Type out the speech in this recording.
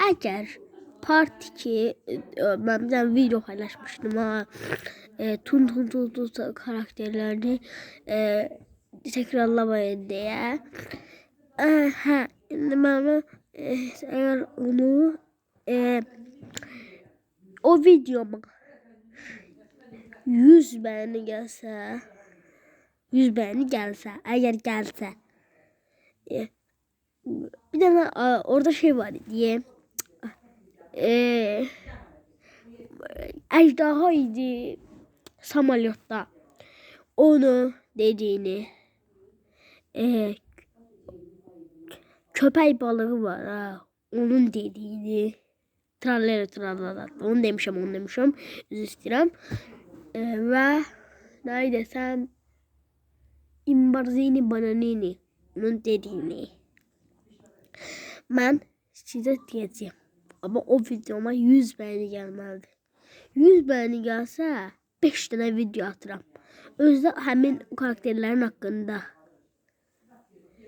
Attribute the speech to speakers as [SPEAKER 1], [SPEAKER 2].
[SPEAKER 1] Eğer Part 2 ben bir tane video paylaşmıştım ha. Tun karakterlerini tekrarlamayın diye. Şimdi ben eğer onu o videoma 100 beğeni gelse, 100 beğeni gelse, eğer gelse bir tane orada şey var diye ejderha idi samolyotta, onu dediğini, köpek balığı var ha, onun dediğini, trallere onu demişim, üzr istəyirəm. Ve ne desem, Imbarzini Bananini onun dediğini ben size diyeceğim. Ama o videoma 100 beğeni gelmelidir. 100 beğeni gelse 5 tane video atıram. Özde hemen karakterlerin hakkında.